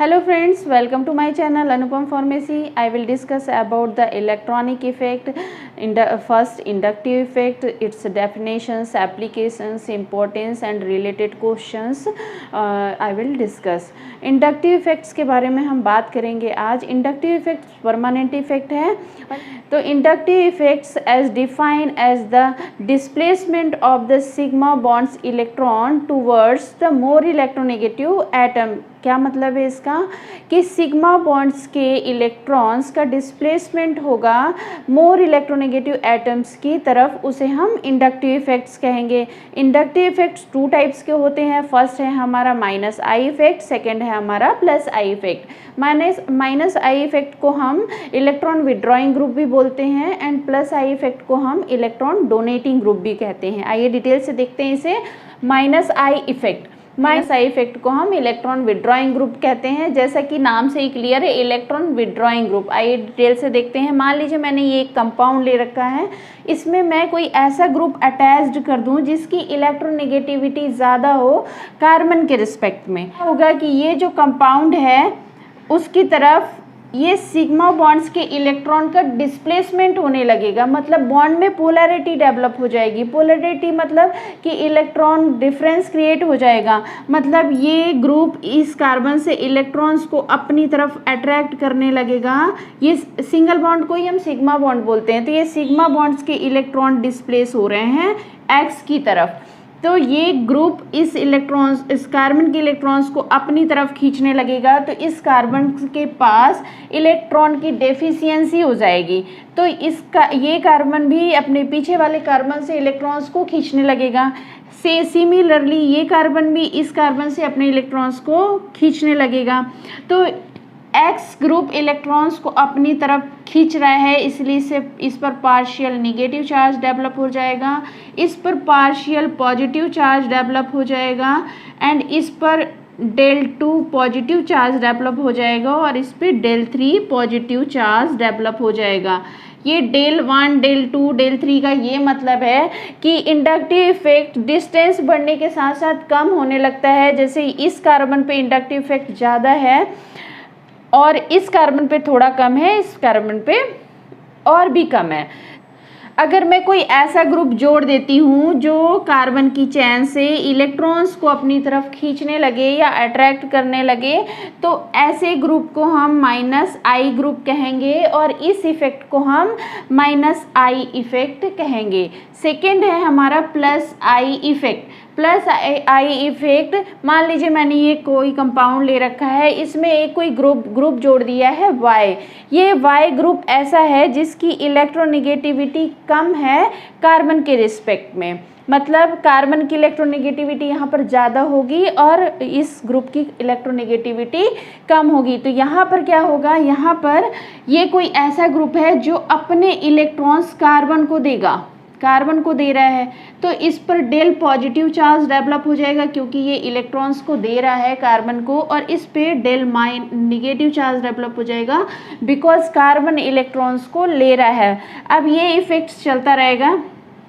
Hello friends, welcome to my channel Anupam Pharmacy. I will discuss about the electronic effect. First, inductive effect, its definitions, applications, importance and related questions I will discuss. Inductive effects के बारे में हम बात करेंगे आज. Inductive effects permanent effect है. तो inductive effects as define as the displacement of the sigma bonds electron towards the more electronegative atom. क्या मतलब है इसका कि सिग्मा बॉन्ड्स के इलेक्ट्रॉन्स का डिस्प्लेसमेंट होगा मोर इलेक्ट्रोनेगेटिव एटम्स की तरफ, उसे हम इंडक्टिव इफेक्ट्स कहेंगे. इंडक्टिव इफेक्ट्स टू टाइप्स के होते हैं. फर्स्ट है हमारा माइनस आई इफेक्ट, सेकेंड है हमारा plus I effect. Minus I effect को हम इलेक्ट्रॉन विड्रॉइंग ग्रुप भी बोलते हैं एंड प्लस आई इफेक्ट को हम इलेक्ट्रॉन डोनेटिंग ग्रुप भी कहते हैं. आइए डिटेल से देखते हैं इसे. माइनस आई इफेक्ट को हम इलेक्ट्रॉन विड्रॉइंग ग्रुप कहते हैं. जैसा कि नाम से ही क्लियर है, इलेक्ट्रॉन विड्रॉइंग ग्रुप. आइए डिटेल से देखते हैं. मान लीजिए मैंने ये एक कंपाउंड ले रखा है, इसमें मैं कोई ऐसा ग्रुप अटैच्ड कर दूं जिसकी इलेक्ट्रोनेगेटिविटी ज़्यादा हो कार्बन के रिस्पेक्ट में. होगा कि ये जो कंपाउंड है उसकी तरफ ये सिग्मा बॉन्ड्स के इलेक्ट्रॉन का डिस्प्लेसमेंट होने लगेगा. मतलब बॉन्ड में पोलैरिटी डेवलप हो जाएगी. पोलैरिटी मतलब कि इलेक्ट्रॉन डिफरेंस क्रिएट हो जाएगा. मतलब ये ग्रुप इस कार्बन से इलेक्ट्रॉन्स को अपनी तरफ अट्रैक्ट करने लगेगा. ये सिंगल बॉन्ड को ही हम सिग्मा बॉन्ड बोलते हैं. तो ये सिग्मा बॉन्ड्स के इलेक्ट्रॉन डिस्प्लेस हो रहे हैं एक्स की तरफ. तो ये ग्रुप इस कार्बन के इलेक्ट्रॉन्स को अपनी तरफ खींचने लगेगा. तो इस कार्बन के पास इलेक्ट्रॉन की डेफिशिएंसी हो जाएगी. तो ये कार्बन भी अपने पीछे वाले कार्बन से इलेक्ट्रॉन्स को खींचने लगेगा. सिमिलरली ये कार्बन भी इस कार्बन से अपने इलेक्ट्रॉन्स को खींचने लगेगा. तो एक्स ग्रुप इलेक्ट्रॉन्स को अपनी तरफ खींच रहा है, इसलिए इस पर पार्शियल निगेटिव चार्ज डेवलप हो जाएगा, इस पर पार्शियल पॉजिटिव चार्ज डेवलप हो जाएगा एंड इस पर del 2 पॉजिटिव चार्ज डेवलप हो जाएगा और इस पर del 3 पॉजिटिव चार्ज डेवलप हो जाएगा. ये del 1, del 2, del 3 का ये मतलब है कि इंडक्टिव इफेक्ट डिस्टेंस बढ़ने के साथ साथ कम होने लगता है. जैसे इस कार्बन पे इंडक्टिव इफेक्ट ज़्यादा है और इस कार्बन पे थोड़ा कम है, इस कार्बन पे और भी कम है. अगर मैं कोई ऐसा ग्रुप जोड़ देती हूँ जो कार्बन की चेन से इलेक्ट्रॉन्स को अपनी तरफ खींचने लगे या अट्रैक्ट करने लगे, तो ऐसे ग्रुप को हम माइनस आई ग्रुप कहेंगे और इस इफेक्ट को हम माइनस आई इफेक्ट कहेंगे. सेकेंड है हमारा plus I effect. Plus I effect, मान लीजिए मैंने ये कोई कंपाउंड ले रखा है, इसमें एक कोई ग्रुप जोड़ दिया है वाई. ये वाई ग्रुप ऐसा है जिसकी इलेक्ट्रोनेगेटिविटी कम है कार्बन के रिस्पेक्ट में. मतलब कार्बन की इलेक्ट्रोनेगेटिविटी यहाँ पर ज़्यादा होगी और इस ग्रुप की इलेक्ट्रोनेगेटिविटी कम होगी. तो यहाँ पर क्या होगा, यहाँ पर ये कोई ऐसा ग्रुप है जो अपने इलेक्ट्रॉन्स कार्बन को दे रहा है. तो इस पर डेल पॉजिटिव चार्ज डेवलप हो जाएगा क्योंकि ये इलेक्ट्रॉन्स को दे रहा है कार्बन को, और इस पे डेल निगेटिव चार्ज डेवलप हो जाएगा बिकॉज कार्बन इलेक्ट्रॉन्स को ले रहा है. अब ये इफेक्ट चलता रहेगा.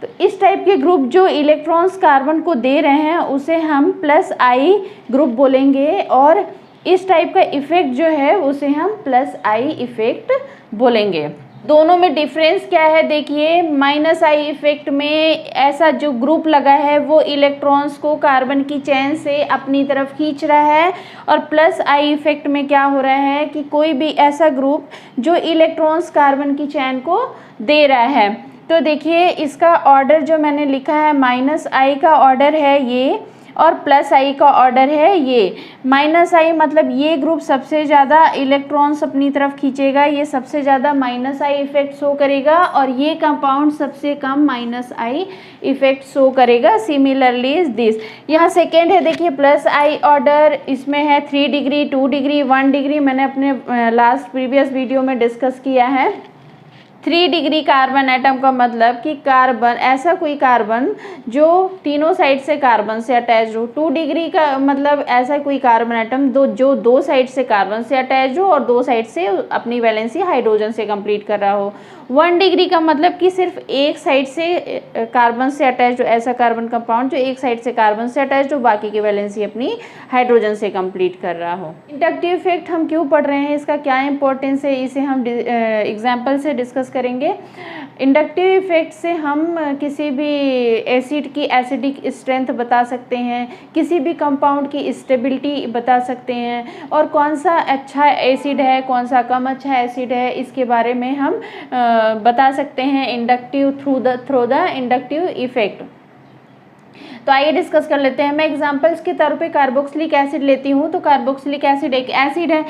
तो इस टाइप के ग्रुप जो इलेक्ट्रॉन्स कार्बन को दे रहे हैं उसे हम प्लस आई ग्रुप बोलेंगे और इस टाइप का इफेक्ट जो है उसे हम प्लस आई इफेक्ट बोलेंगे. दोनों में डिफरेंस क्या है देखिए. माइनस आई इफेक्ट में ऐसा जो ग्रुप लगा है वो इलेक्ट्रॉन्स को कार्बन की चेन से अपनी तरफ खींच रहा है, और प्लस आई इफेक्ट में क्या हो रहा है कि कोई भी ऐसा ग्रुप जो इलेक्ट्रॉन्स कार्बन की चेन को दे रहा है. तो देखिए इसका ऑर्डर जो मैंने लिखा है, माइनस आई का ऑर्डर है ये और प्लस आई का ऑर्डर है ये. माइनस आई मतलब ये ग्रुप सबसे ज़्यादा इलेक्ट्रॉन्स अपनी तरफ खींचेगा, ये सबसे ज़्यादा माइनस आई इफेक्ट शो करेगा, और ये कंपाउंड सबसे कम माइनस आई इफेक्ट शो करेगा. Similarly is this. यहाँ सेकेंड है देखिए प्लस आई ऑर्डर, इसमें है 3 डिग्री, 2 डिग्री, 1 डिग्री. मैंने अपने प्रीवियस वीडियो में डिस्कस किया है. 3 डिग्री कार्बन एटम का मतलब कि कार्बन, ऐसा कोई कार्बन जो तीनों साइड से कार्बन से अटैच हो। 2 डिग्री का मतलब ऐसा कोई कार्बन एटम जो 2 साइड से कार्बन से अटैच हो और 2 साइड से अपनी वैलेंसी हाइड्रोजन से कंप्लीट कर रहा हो। 1 डिग्री का मतलब कि सिर्फ एक साइड से कार्बन से अटैच हो, ऐसा कार्बन कंपाउंड जो एक साइड से कार्बन से अटैच हो, बाकी की वैलेंसी अपनी हाइड्रोजन से कंप्लीट कर रहा हो। इंडक्टिव इफेक्ट हम क्यों पढ़ रहे हैं, इसका क्या इंपॉर्टेंस है, इसे हम एग्जाम्पल से डिस्कस करेंगे। इंडक्टिव इफेक्ट से हम किसी भी एसिड की एसिडिक स्ट्रेंथ बता सकते हैं, किसी भी कंपाउंड की स्टेबिलिटी बता सकते हैं, और कौन सा अच्छा एसिड है कौन सा कम अच्छा एसिड है इसके बारे में हम बता सकते हैं inductive through the inductive effect. तो आइए डिस्कस कर लेते हैं। मैं एग्जांपल्स के तौर पे कार्बोक्सिलिक एसिड लेती हूँ। तो कार्बोक्सिलिक एसिड एक एसिड है।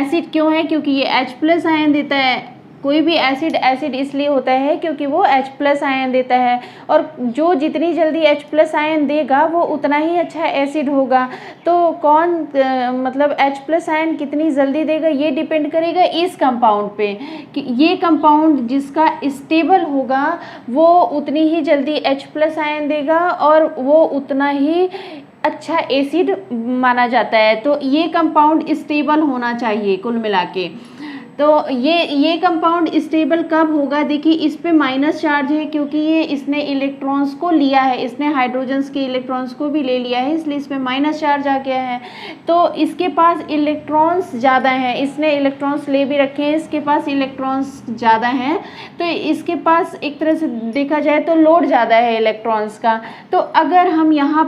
एसिड क्यों है? क्योंकि ये H+ आयन देता है। कोई भी एसिड इसलिए होता है क्योंकि वो H+ आयन देता है, और जो जितनी जल्दी H+ आयन देगा वो उतना ही अच्छा एसिड होगा। तो मतलब H+ आयन कितनी जल्दी देगा ये डिपेंड करेगा इस कंपाउंड पे, कि ये कंपाउंड जिसका स्टेबल होगा वो उतनी ही जल्दी H+ आयन देगा और वो उतना ही अच्छा एसिड माना जाता है। तो ये कंपाउंड स्टेबल होना चाहिए कुल मिला के। तो ये कंपाउंड स्टेबल कब होगा? देखिए इस पे माइनस चार्ज है क्योंकि ये इसने इलेक्ट्रॉन्स को लिया है, इसने हाइड्रोजन्स के इलेक्ट्रॉन्स को भी ले लिया है, इसलिए इस पे माइनस चार्ज आ गया है। तो इसके पास इलेक्ट्रॉन्स ज़्यादा हैं, इसने इलेक्ट्रॉन्स ले भी रखे हैं, इसके पास इलेक्ट्रॉन्स ज़्यादा हैं, तो इसके पास एक तरह से देखा जाए तो लोड ज़्यादा है इलेक्ट्रॉन्स का। तो अगर हम यहाँ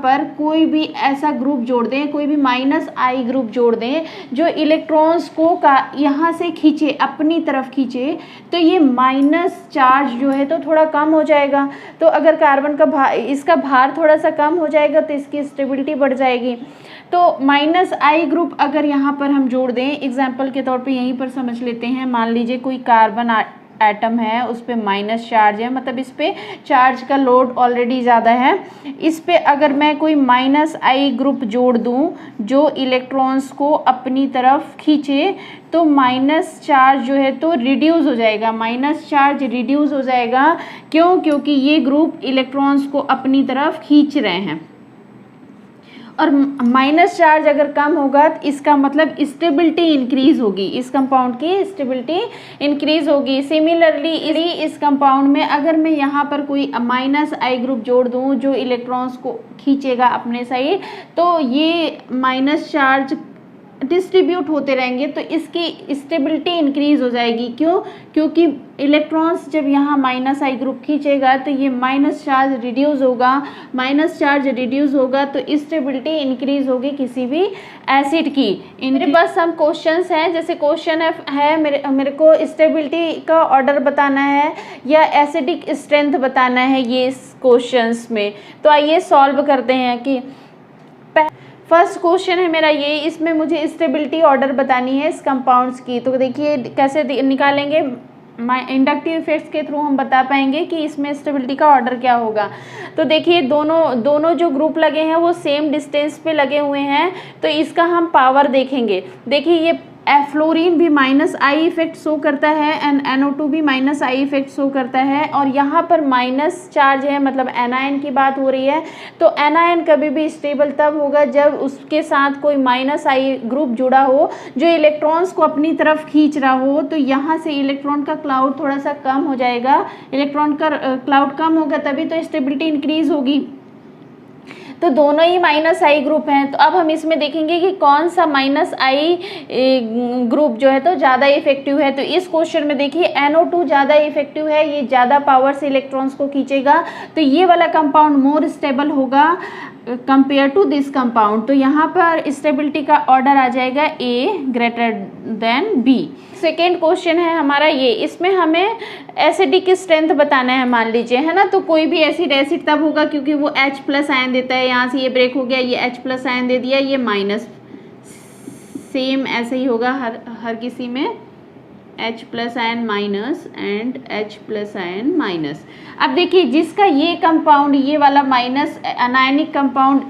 पर कोई भी ऐसा ग्रुप जोड़ दें, कोई भी -I ग्रुप जोड़ दें जो इलेक्ट्रॉन्स को का यहाँ से खींचे, अपनी तरफ खींचे, तो ये माइनस चार्ज जो है तो थोड़ा कम हो जाएगा। तो अगर कार्बन का इसका भार थोड़ा सा कम हो जाएगा तो इसकी स्टेबिलिटी बढ़ जाएगी। तो -I ग्रुप अगर यहाँ पर हम जोड़ दें, एग्जाम्पल के तौर पे यहीं पर समझ लेते हैं। मान लीजिए कोई कार्बन एटम है, उस पर माइनस चार्ज है, मतलब इस पे चार्ज का लोड ऑलरेडी ज़्यादा है। इस पे अगर मैं कोई -I ग्रुप जोड़ दूं जो इलेक्ट्रॉन्स को अपनी तरफ खींचे, तो माइनस चार्ज जो है तो रिड्यूस हो जाएगा, माइनस चार्ज रिड्यूस हो जाएगा। क्यों? क्योंकि ये ग्रुप इलेक्ट्रॉन्स को अपनी तरफ खींच रहे हैं। और माइनस चार्ज अगर कम होगा तो इसका मतलब स्टेबिलिटी इंक्रीज होगी, इस कंपाउंड की स्टेबिलिटी इंक्रीज होगी। सिमिलरली इस कंपाउंड में अगर मैं यहाँ पर कोई -I ग्रुप जोड़ दूँ जो इलेक्ट्रॉन्स को खींचेगा अपने साइड, तो ये माइनस चार्ज डिस्ट्रीब्यूट होते रहेंगे, तो इसकी स्टेबिलिटी इंक्रीज हो जाएगी। क्यों? क्योंकि इलेक्ट्रॉन्स जब यहाँ -I ग्रुप खींचेगा तो ये माइनस चार्ज रिड्यूस होगा, माइनस चार्ज रिड्यूस होगा तो स्टेबिलिटी इंक्रीज होगी किसी भी एसिड की। मेरे पास सम क्वेश्चंस हैं, जैसे क्वेश्चन है मेरे को स्टेबिलिटी का ऑर्डर बताना है या एसिडिक स्ट्रेंथ बताना है ये इस क्वेश्चंस में। तो आइए सॉल्व करते हैं। कि फर्स्ट क्वेश्चन है मेरा ये, इसमें मुझे स्टेबिलिटी ऑर्डर बतानी है इस कंपाउंड्स की। तो देखिए कैसे निकालेंगे, इंडक्टिव इफेक्ट्स के थ्रू हम बता पाएंगे कि इसमें स्टेबिलिटी का ऑर्डर क्या होगा। तो देखिए दोनों जो ग्रुप लगे हैं वो सेम डिस्टेंस पे लगे हुए हैं, तो इसका हम पावर देखेंगे। देखिए ये फ्लोरीन भी -I इफेक्ट शो करता है एंड NO2 भी -I इफेक्ट शो करता है, और यहाँ पर माइनस चार्ज है, मतलब एनायन की बात हो रही है। तो एनायन कभी भी स्टेबल तब होगा जब उसके साथ कोई -I ग्रुप जुड़ा हो जो इलेक्ट्रॉन्स को अपनी तरफ खींच रहा हो। तो यहाँ से इलेक्ट्रॉन का क्लाउड थोड़ा सा कम हो जाएगा, इलेक्ट्रॉन का क्लाउड कम होगा तभी तो स्टेबिलिटी इंक्रीज होगी। तो दोनों ही -I ग्रुप हैं। तो अब हम इसमें देखेंगे कि कौन सा -I ग्रुप जो है तो ज़्यादा इफेक्टिव है। तो इस क्वेश्चन में देखिए NO2 ज़्यादा इफेक्टिव है, ये ज़्यादा पावर से इलेक्ट्रॉन्स को खींचेगा, तो ये वाला कंपाउंड मोर स्टेबल होगा कंपेयर टू दिस कंपाउंड। तो यहाँ पर स्टेबिलिटी का ऑर्डर आ जाएगा A greater than B। Second question है हमारा ये, इसमें हमें एसिडिक स्ट्रेंथ बताना है मान लीजिए, है ना। तो कोई भी एसिड तब होगा क्योंकि वो H+ आयन देता है। यहाँ से ये ब्रेक हो गया, ये H+ आयन दे दिया, ये माइनस, सेम ऐसे ही होगा हर किसी में। H plus ion minus and H plus ion minus. अब देखिए जिसका ये कंपाउंड, ये वाला माइनस अनायनिक कंपाउंड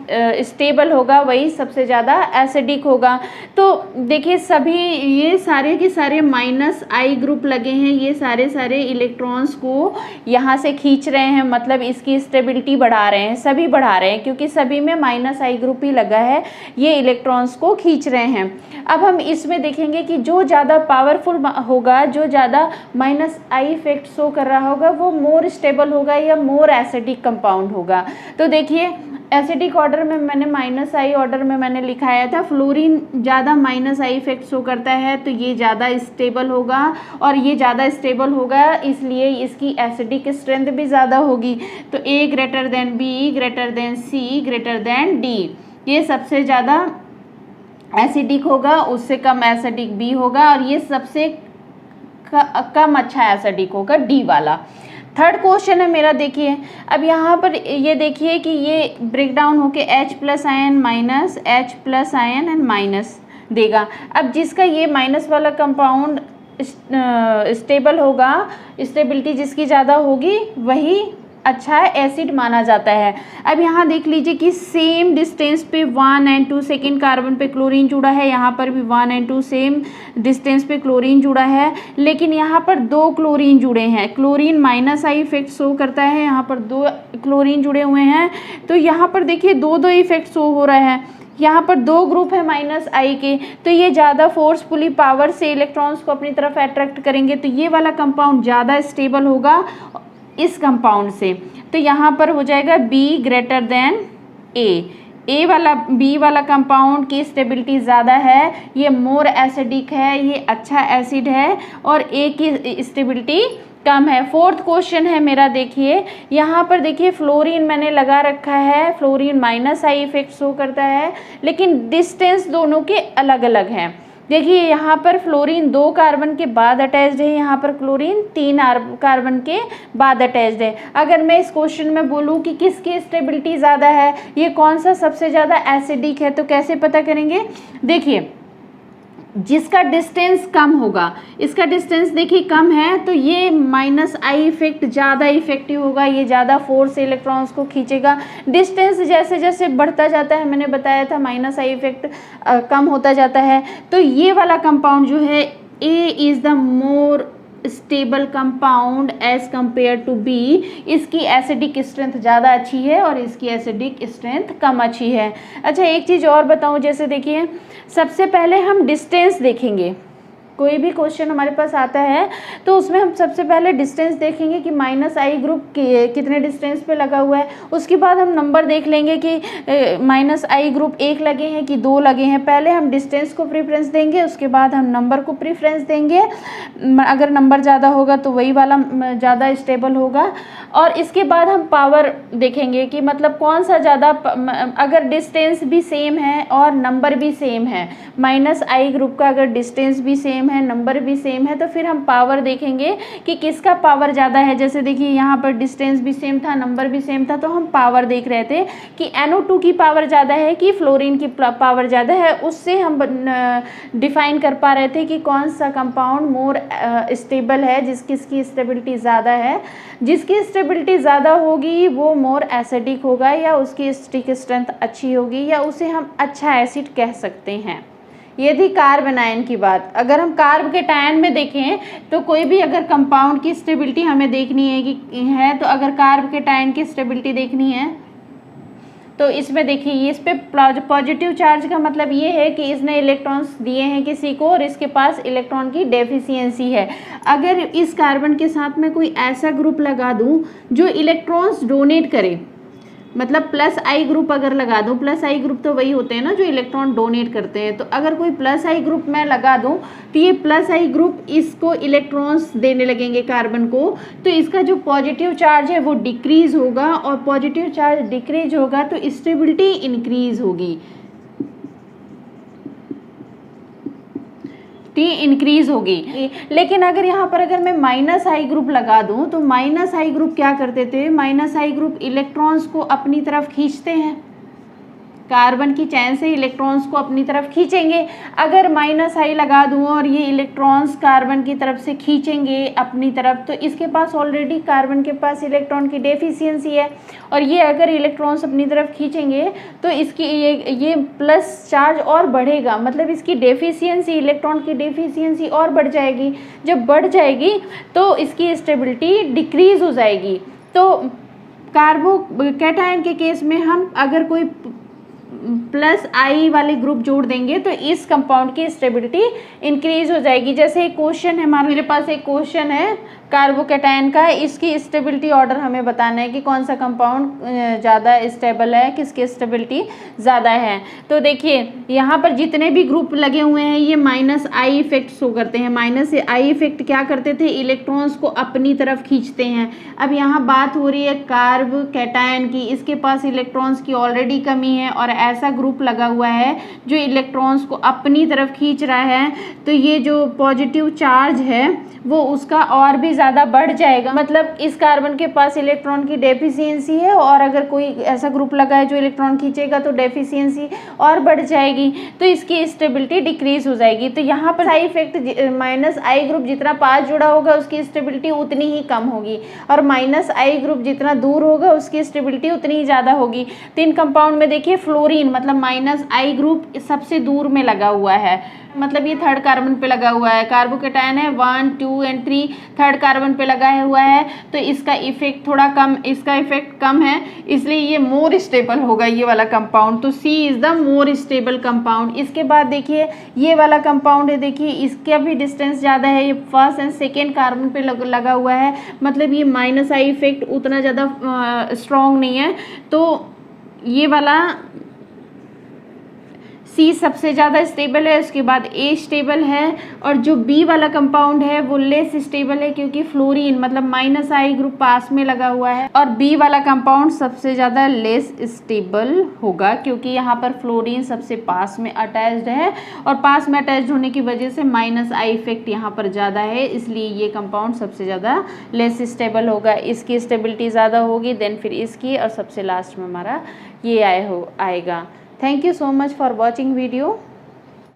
स्टेबल होगा वही सबसे ज़्यादा एसिडिक होगा। तो देखिए सभी ये सारे के सारे माइनस आई ग्रुप लगे हैं, ये सारे इलेक्ट्रॉन्स को यहाँ से खींच रहे हैं, मतलब इसकी स्टेबिलिटी बढ़ा रहे हैं, सभी बढ़ा रहे हैं क्योंकि सभी में माइनस आई ग्रुप ही लगा है, ये इलेक्ट्रॉन्स को खींच रहे हैं। अब हम इसमें देखेंगे कि जो ज़्यादा पावरफुल होगा, जो ज़्यादा माइनस आई इफेक्ट शो कर रहा होगा वो मोर स्टेबल होगा या मोर एसिडिक कंपाउंड होगा। तो देखिए एसिडिक ऑर्डर में मैंने माइनस आई ऑर्डर में मैंने लिखाया था, फ्लोरीन ज़्यादा माइनस आई इफेक्ट शो करता है तो ये ज़्यादा स्टेबल होगा, और ये ज़्यादा स्टेबल होगा इसलिए इसकी एसिडिक स्ट्रेंथ भी ज़्यादा होगी। तो A greater than B greater than C greater than D, ये सबसे ज़्यादा एसिडिक होगा, उससे कम एसिडिक B होगा, और ये सबसे कम अच्छा एसिडिक होगा D वाला। थर्ड क्वेश्चन है मेरा, देखिए अब यहाँ पर ये देखिए कि ये ब्रेक डाउन होके H plus ion minus H plus ion and minus देगा। अब जिसका ये माइनस वाला कंपाउंड स्टेबल होगा, स्टेबिलिटी जिसकी ज़्यादा होगी वही अच्छा एसिड माना जाता है। अब यहाँ देख लीजिए कि सेम डिस्टेंस पे 1 and 2 सेकेंड कार्बन पे क्लोरीन जुड़ा है, यहाँ पर भी 1 and 2 सेम डिस्टेंस पे क्लोरीन जुड़ा है, लेकिन यहाँ पर 2 क्लोरीन जुड़े हैं। Chlorine minus I effect show करता है, यहाँ पर 2 क्लोरीन जुड़े हुए हैं, तो यहाँ पर देखिए 2 इफेक्ट शो हो रहा है। यहाँ पर 2 ग्रुप है माइनस आई के, तो ये ज़्यादा फोर्सफुली पावर से इलेक्ट्रॉन्स को अपनी तरफ अट्रैक्ट करेंगे, तो ये वाला कंपाउंड ज़्यादा स्टेबल होगा इस कंपाउंड से। तो यहाँ पर हो जाएगा B ग्रेटर देन A वाला B वाला कंपाउंड की स्टेबिलिटी ज़्यादा है, ये मोर एसिडिक है, ये अच्छा एसिड है, और A की स्टेबिलिटी कम है। फोर्थ क्वेश्चन है मेरा, देखिए यहाँ पर देखिए फ्लोरीन मैंने लगा रखा है, fluorine minus I effect show करता है, लेकिन डिस्टेंस दोनों के अलग अलग हैं। देखिए यहाँ पर फ्लोरीन 2 कार्बन के बाद अटैच्ड है, यहाँ पर क्लोरीन 3 कार्बन के बाद अटैच्ड है। अगर मैं इस क्वेश्चन में बोलूँ कि किसकी स्टेबिलिटी ज़्यादा है, ये कौन सा सबसे ज़्यादा एसिडिक है, तो कैसे पता करेंगे? देखिए जिसका डिस्टेंस कम होगा, इसका डिस्टेंस देखिए कम है, तो ये माइनस आई इफेक्ट ज़्यादा इफेक्टिव होगा, ये ज़्यादा फोर्स से इलेक्ट्रॉन्स को खींचेगा। डिस्टेंस जैसे जैसे बढ़ता जाता है, मैंने बताया था माइनस आई इफेक्ट कम होता जाता है, तो ये वाला कंपाउंड जो है A is the more stable compound as compare to B, इसकी एसिडिक स्ट्रेंथ ज़्यादा अच्छी है और इसकी एसिडिक स्ट्रेंथ कम अच्छी है। अच्छा एक चीज़ और बताऊं, जैसे देखिए सबसे पहले हम डिस्टेंस देखेंगे, कोई भी क्वेश्चन हमारे पास आता है तो उसमें हम सबसे पहले डिस्टेंस देखेंगे कि माइनस आई ग्रुप कितने डिस्टेंस पे लगा हुआ है, उसके बाद हम नंबर देख लेंगे कि माइनस आई ग्रुप 1 लगे हैं कि 2 लगे हैं। पहले हम डिस्टेंस को प्रेफरेंस देंगे, उसके बाद हम नंबर को प्रेफरेंस देंगे, अगर नंबर ज़्यादा होगा तो वही वाला ज़्यादा स्टेबल होगा, और इसके बाद हम पावर देखेंगे कि मतलब कौन सा ज़्यादा, अगर डिस्टेंस भी सेम है और नंबर भी सेम है, माइनस आई ग्रुप का अगर डिस्टेंस भी सेम है, नंबर भी सेम है, तो फिर हम पावर देखेंगे कि किसका पावर ज़्यादा है। जैसे देखिए यहाँ पर डिस्टेंस भी सेम था, नंबर भी सेम था, तो हम पावर देख रहे थे कि NO2 की पावर ज़्यादा है कि फ्लोरीन की पावर ज़्यादा है, उससे हम डिफाइन कर पा रहे थे कि कौन सा कंपाउंड मोर स्टेबल है, किसकी स्टेबिलिटी ज़्यादा है। जिसकी स्टेबिलिटी ज़्यादा होगी वो मोर एसिडिक होगा, या उसकी स्टिक स्ट्रेंथ अच्छी होगी, या उसे हम अच्छा एसिड कह सकते हैं। ये थी कार्ब आयन की बात। अगर हम कार्ब के टायन में देखें तो कोई भी अगर कंपाउंड की स्टेबिलिटी हमें देखनी है कि है, तो अगर कार्ब के टायन की स्टेबिलिटी देखनी है तो इसमें देखिए इस पे पॉजिटिव चार्ज का मतलब ये है कि इसने इलेक्ट्रॉन्स दिए हैं किसी को और इसके पास इलेक्ट्रॉन की डेफिशिएंसी है। अगर इस कार्बन के साथ में कोई ऐसा ग्रुप लगा दूं जो इलेक्ट्रॉन्स डोनेट करे, मतलब प्लस आई ग्रुप अगर लगा दूं, प्लस आई ग्रुप तो वही होते हैं ना जो इलेक्ट्रॉन डोनेट करते हैं, तो अगर कोई प्लस आई ग्रुप मैं लगा दूं तो ये प्लस आई ग्रुप इसको इलेक्ट्रॉन्स देने लगेंगे कार्बन को, तो इसका जो पॉजिटिव चार्ज है वो डिक्रीज होगा, और पॉजिटिव चार्ज डिक्रीज होगा तो स्टेबिलिटी इंक्रीज होगी, टी इंक्रीज होगी। लेकिन अगर यहाँ पर अगर मैं माइनस आई ग्रुप लगा दूँ तो माइनस आई ग्रुप क्या करते थे, माइनस आई ग्रुप इलेक्ट्रॉन्स को अपनी तरफ खींचते हैं, कार्बन की चैन से इलेक्ट्रॉन्स को अपनी तरफ खींचेंगे। अगर माइनस आई लगा दूँ और ये इलेक्ट्रॉन्स कार्बन की तरफ से खींचेंगे अपनी तरफ, तो इसके पास ऑलरेडी कार्बन के पास इलेक्ट्रॉन की डेफिशिएंसी है, और ये अगर इलेक्ट्रॉन्स अपनी तरफ खींचेंगे तो इसकी ये प्लस चार्ज और बढ़ेगा, मतलब इसकी डेफिशिएंसी, इलेक्ट्रॉन की डेफिशिएंसी और बढ़ जाएगी। जब बढ़ जाएगी तो इसकी स्टेबिलिटी डिक्रीज हो जाएगी। तो कार्बोकैटायन के केस में हम अगर कोई प्लस आई वाले ग्रुप जोड़ देंगे तो इस कंपाउंड की स्टेबिलिटी इंक्रीज हो जाएगी। जैसे एक क्वेश्चन है, मेरे पास एक क्वेश्चन है कार्बोकैटायन का, इसकी स्टेबिलिटी ऑर्डर हमें बताना है कि कौन सा कंपाउंड ज़्यादा स्टेबल है, किसकी स्टेबिलिटी ज़्यादा है। तो देखिए यहाँ पर जितने भी ग्रुप लगे हुए हैं ये माइनस आई इफेक्ट शो करते हैं। माइनस आई इफेक्ट क्या करते थे, इलेक्ट्रॉन्स को अपनी तरफ खींचते हैं। अब यहाँ बात हो रही है कार्बोकैटायन की, इसके पास इलेक्ट्रॉन्स की ऑलरेडी कमी है और ऐसा ग्रुप लगा हुआ है जो इलेक्ट्रॉन्स को अपनी तरफ खींच रहा है, तो ये जो पॉजिटिव चार्ज है वो उसका और भी ज़्यादा बढ़ जाएगा। मतलब इस कार्बन के पास इलेक्ट्रॉन की डेफिशिएंसी है और अगर कोई ऐसा ग्रुप लगा है जो इलेक्ट्रॉन खींचेगा तो डेफिशिएंसी और बढ़ जाएगी, तो इसकी स्टेबिलिटी डिक्रीज हो जाएगी। तो यहाँ पर I effect minus I group जितना पास जुड़ा होगा उसकी स्टेबिलिटी उतनी ही कम होगी, और माइनस आई ग्रुप जितना दूर होगा उसकी स्टेबिलिटी उतनी ही ज़्यादा होगी। तो इन कंपाउंड में देखिए फ्लोरीन मतलब माइनस आई ग्रुप सबसे दूर में लगा हुआ है, मतलब ये थर्ड कार्बन पे लगा हुआ है। कार्बोकैटायन है 1, 2 एंड 3 थर्ड कार्बन पे लगा हुआ है, तो इसका इफेक्ट थोड़ा कम, इसका इफेक्ट कम है, इसलिए ये मोर स्टेबल होगा ये वाला कंपाउंड। तो C is the more stable compound. इसके बाद देखिए ये वाला कंपाउंड है, देखिए इसका भी डिस्टेंस ज़्यादा है, ये फर्स्ट एंड सेकेंड कार्बन पे लगा हुआ है, मतलब ये माइनस आई इफेक्ट उतना ज़्यादा स्ट्रॉन्ग नहीं है। तो ये वाला सी सबसे ज़्यादा स्टेबल है, उसके बाद ए स्टेबल है, और जो बी वाला कंपाउंड है वो लेस स्टेबल है क्योंकि फ्लोरीन मतलब माइनस आई ग्रुप पास में लगा हुआ है, और बी वाला कंपाउंड सबसे ज़्यादा लेस स्टेबल होगा क्योंकि यहाँ पर फ्लोरीन सबसे पास में अटैच्ड है, और पास में अटैच्ड होने की वजह से माइनस आई इफेक्ट यहाँ पर ज़्यादा है, इसलिए ये कंपाउंड सबसे ज़्यादा लेस स्टेबल होगा। इसकी स्टेबिलिटी ज़्यादा होगी, देन फिर इसकी, और सबसे लास्ट में हमारा ये आएगा। Thank you so much for watching video.